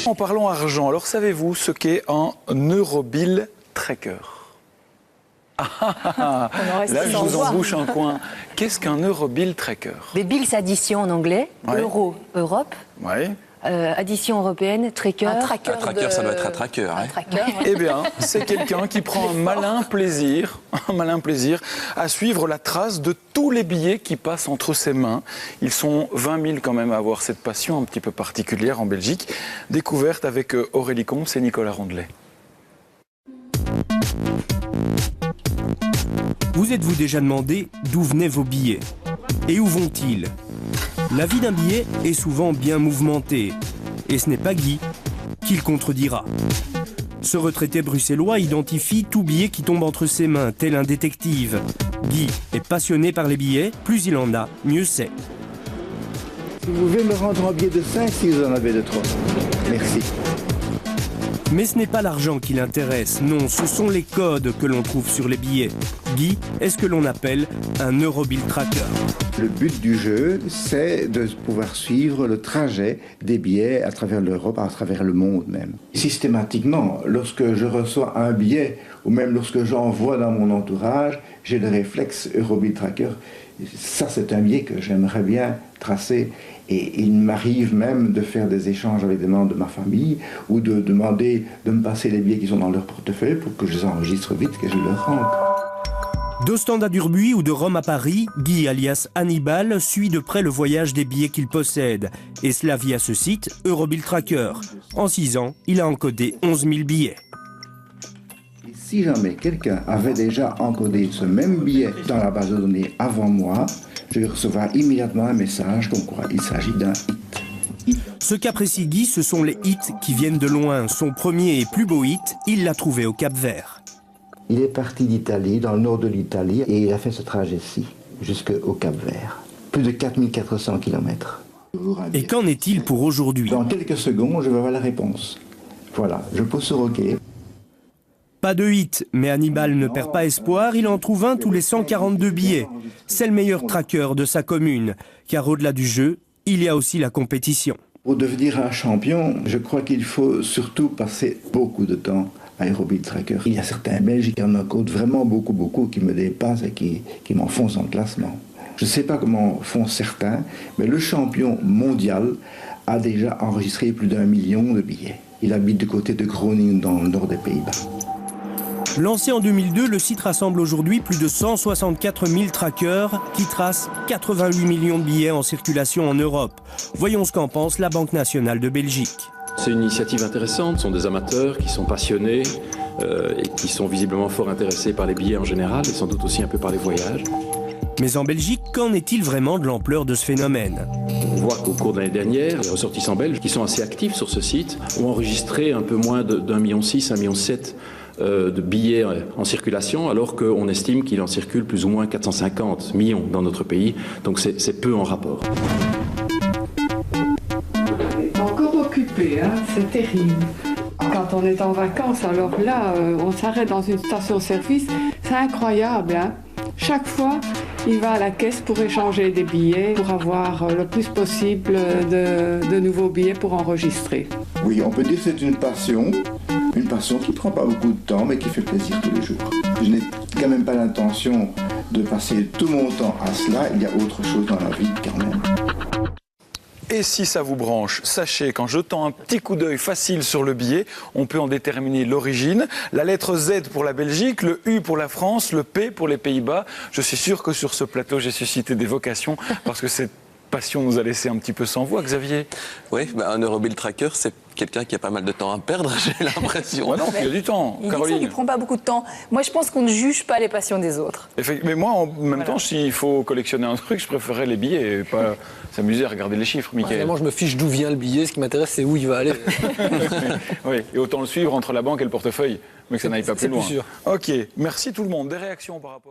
En parlant argent, alors savez-vous ce qu'est un Eurobill Tracker? Là, je vous embouche un coin. Qu'est-ce qu'un Eurobill Tracker? Des bills addition en anglais, euro, Europe. Oui. Addition européenne, tracker. Un tracker, ça doit être un tracker. Un tracker, oui. Eh bien, c'est quelqu'un qui prend un malin plaisir à suivre la trace de tous les billets qui passent entre ses mains. Ils sont 20 000 quand même à avoir cette passion un petit peu particulière en Belgique. Découverte avec Aurélie Combes et Nicolas Rondelet. Vous êtes-vous déjà demandé d'où venaient vos billets? Et où vont-ils? La vie d'un billet est souvent bien mouvementée. Et ce n'est pas Guy qui le contredira. Ce retraité bruxellois identifie tout billet qui tombe entre ses mains, tel un détective. Guy est passionné par les billets, plus il en a, mieux c'est. Vous pouvez me rendre un billet de 5 si vous en avez de trop. Merci. Mais ce n'est pas l'argent qui l'intéresse, non, ce sont les codes que l'on trouve sur les billets. Guy est ce que l'on appelle un Eurobill Tracker. Le but du jeu, c'est de pouvoir suivre le trajet des billets à travers l'Europe, à travers le monde même. Systématiquement, lorsque je reçois un billet, ou même lorsque j'envoie dans mon entourage, j'ai le réflexe Eurobill Tracker. Ça, c'est un billet que j'aimerais bien tracer. Et il m'arrive même de faire des échanges avec des membres de ma famille ou de demander de me passer les billets qui sont dans leur portefeuille pour que je les enregistre vite, que je leur rende. D'Ostende à Durbuy ou de Rome à Paris, Guy alias Hannibal suit de près le voyage des billets qu'il possède. Et cela via ce site, Eurobill Tracker. En 6 ans, il a encodé 11 000 billets. Et si jamais quelqu'un avait déjà encodé ce même billet dans la base de données avant moi, je vais recevoir immédiatement un message comme quoi il s'agit d'un hit. Ce qu'apprécie Guy, ce sont les hits qui viennent de loin. Son premier et plus beau hit, il l'a trouvé au Cap-Vert. Il est parti d'Italie, dans le nord de l'Italie, et il a fait ce trajet-ci, jusqu'au Cap-Vert. Plus de 4400 km. Et qu'en est-il pour aujourd'hui? Dans quelques secondes, je vais avoir la réponse. Voilà, je pose sur OK. Pas de hit, mais Hannibal ne perd pas espoir, il en trouve un tous les 142 billets. C'est le meilleur tracker de sa commune, car au-delà du jeu, il y a aussi la compétition. Pour devenir un champion, je crois qu'il faut surtout passer beaucoup de temps à Eurobill Tracker. Il y a certains Belges qui en encodent vraiment beaucoup, qui me dépassent et qui m'enfoncent dans le classement. Je ne sais pas comment font certains, mais le champion mondial a déjà enregistré plus d'1 million de billets. Il habite du côté de Groningen, dans le nord des Pays-Bas. Lancé en 2002, le site rassemble aujourd'hui plus de 164 000 trackers qui tracent 88 millions de billets en circulation en Europe. Voyons ce qu'en pense la Banque nationale de Belgique. C'est une initiative intéressante, ce sont des amateurs qui sont passionnés et qui sont visiblement fort intéressés par les billets en général et sans doute aussi un peu par les voyages. Mais en Belgique, qu'en est-il vraiment de l'ampleur de ce phénomène? On voit qu'au cours de l'année dernière, les ressortissants belges qui sont assez actifs sur ce site ont enregistré un peu moins d'1,6 million, 1,7 million de billets en circulation, alors qu'on estime qu'il en circule plus ou moins 450 millions dans notre pays. Donc c'est peu en rapport. Encore occupé, hein, c'est terrible. Quand on est en vacances, alors là, on s'arrête dans une station-service, c'est incroyable, hein. Chaque fois, il va à la caisse pour échanger des billets, pour avoir le plus possible de nouveaux billets pour enregistrer. Oui, on peut dire que c'est une passion qui ne prend pas beaucoup de temps, mais qui fait plaisir tous les jours. Je n'ai quand même pas l'intention de passer tout mon temps à cela, il y a autre chose dans la vie quand même. Et si ça vous branche, sachez qu'en jetant un petit coup d'œil facile sur le billet, on peut en déterminer l'origine. La lettre Z pour la Belgique, le U pour la France, le P pour les Pays-Bas. Je suis sûr que sur ce plateau, j'ai suscité des vocations parce que cette passion nous a laissé un petit peu sans voix, Xavier. Oui, un Eurobill Tracker, c'est quelqu'un qui a pas mal de temps à perdre, j'ai l'impression. Non, il y a du temps. Il Caroline. dit qu'il ne prend pas beaucoup de temps. Moi, je pense qu'on ne juge pas les passions des autres. Mais moi, en même temps, s'il faut collectionner un truc, je préférerais les billets et pas s'amuser à regarder les chiffres, Mickaël. Vraiment, je me fiche d'où vient le billet. Ce qui m'intéresse, c'est où il va aller. Oui, et autant le suivre entre la banque et le portefeuille, mais que ça n'aille pas plus loin. Plus sûr. Ok, merci tout le monde. Des réactions par rapport...